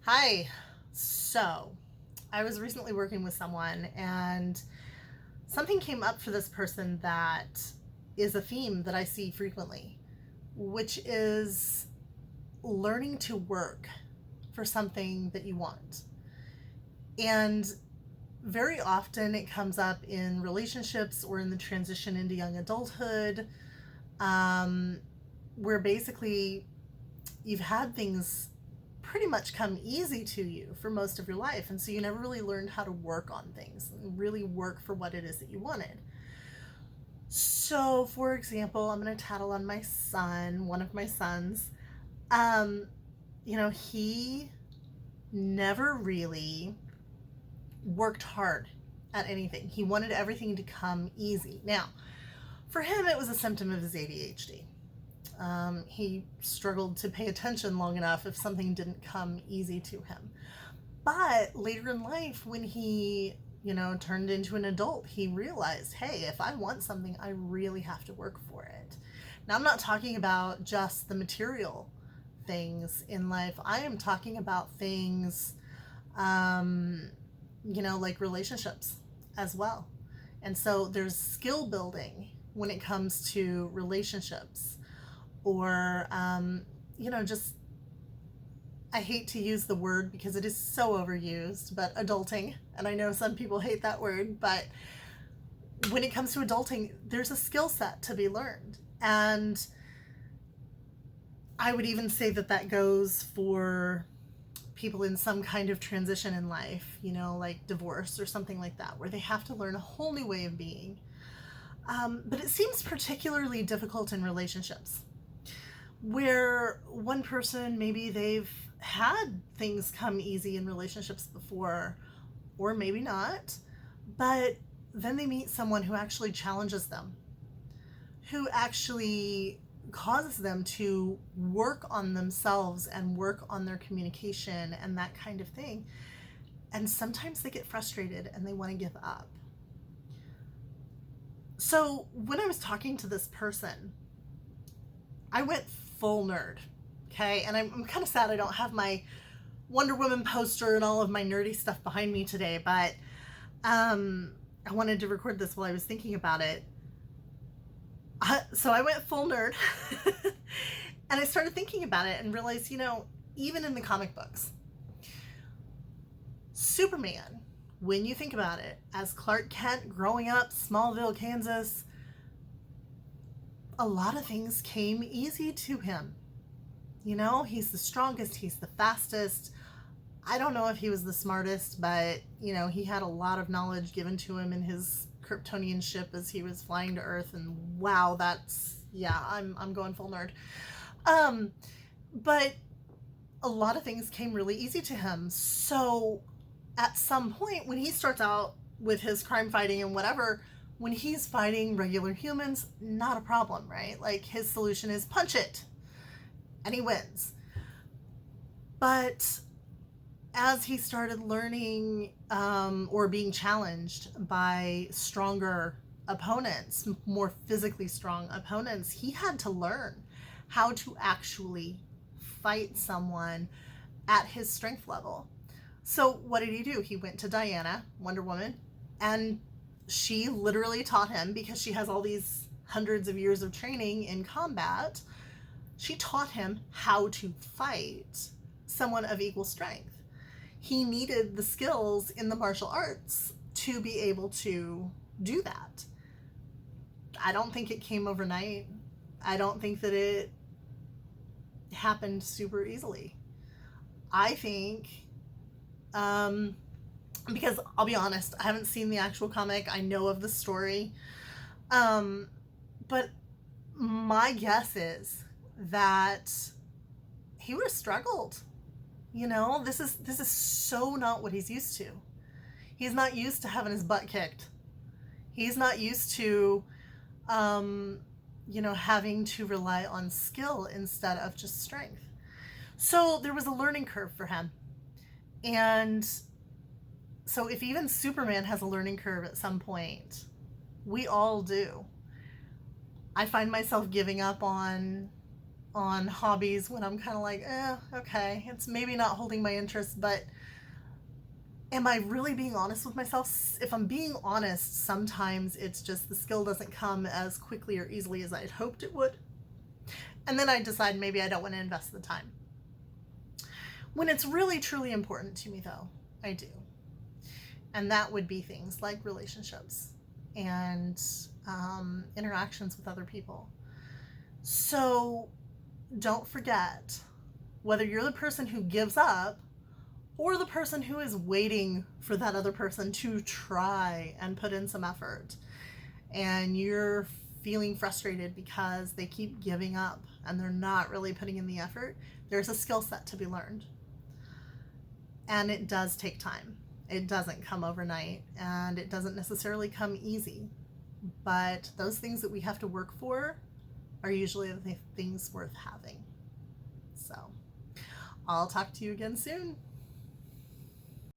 Hi. So, I was recently working with someone and something came up for this person that is a theme that I see frequently, which is learning to work for something that you want. And very often it comes up in relationships or in the transition into young adulthood, um, where basically you've had things pretty much come easy to you for most of your life. And so you never really learned how to work on things and really work for what it is that you wanted. So, for example, I'm going to tattle on my son, one of my sons. Um, he never really worked hard at anything. He wanted everything to come easy. Now, for him, it was a symptom of his ADHD. He struggled to pay attention long enough if something didn't come easy to him. But later in life, when he, turned into an adult, he realized, hey, if I want something, I really have to work for it. Now, I'm not talking about just the material things in life. I am talking about things, like relationships as well. And so there's skill building when it comes to relationships or just, I hate to use the word because it is so overused, but adulting. And I know some people hate that word, but when it comes to adulting, there's a skill set to be learned. And I would even say that that goes for people in some kind of transition in life, like divorce or something like that, where they have to learn a whole new way of being. But it seems particularly difficult in relationships where one person, maybe they've had things come easy in relationships before, or maybe not, but then they meet someone who actually challenges them, who actually causes them to work on themselves and work on their communication and that kind of thing. And sometimes they get frustrated and they want to give up. So when I was talking to this person, I went full nerd. Okay. And I'm kind of sad I don't have my Wonder Woman poster and all of my nerdy stuff behind me today, but I wanted to record this while I was thinking about it. So I went full nerd and I started thinking about it and realized, even in the comic books, Superman, when you think about it, as Clark Kent growing up, Smallville, Kansas, a lot of things came easy to him. He's the strongest, he's the fastest. I don't know if he was the smartest, but, he had a lot of knowledge given to him in his Kryptonian ship as he was flying to Earth. And wow, I'm going full nerd. But a lot of things came really easy to him. So at some point, when he starts out with his crime fighting and whatever, when he's fighting regular humans, not a problem, right? Like his solution is punch it and he wins. But as he started learning or being challenged by stronger opponents, more physically strong opponents, he had to learn how to actually fight someone at his strength level. So what did he do? He went to Diana, Wonder Woman, and she literally taught him, because she has all these hundreds of years of training in combat, she taught him how to fight someone of equal strength. He needed the skills in the martial arts to be able to do that. I don't think it came overnight. I don't think that it happened super easily. I think, because I'll be honest, I haven't seen the actual comic. I know of the story. But my guess is that he would have struggled. This is so not what he's used to. He's not used to having his butt kicked. He's not used to, having to rely on skill instead of just strength. So there was a learning curve for him. And so if even Superman has a learning curve at some point, we all do. I find myself giving up on on hobbies when I'm kind of like, okay, it's maybe not holding my interest, but am I really being honest with myself? If I'm being honest, sometimes it's just the skill doesn't come as quickly or easily as I'd hoped it would. And then I decide maybe I don't want to invest the time. When it's really, truly important to me, though, I do. And that would be things like relationships and interactions with other people. So don't forget, whether you're the person who gives up or the person who is waiting for that other person to try and put in some effort, and you're feeling frustrated because they keep giving up and they're not really putting in the effort, there's a skill set to be learned. And it does take time. It doesn't come overnight, and it doesn't necessarily come easy. But those things that we have to work for are usually the things worth having. So I'll talk to you again soon.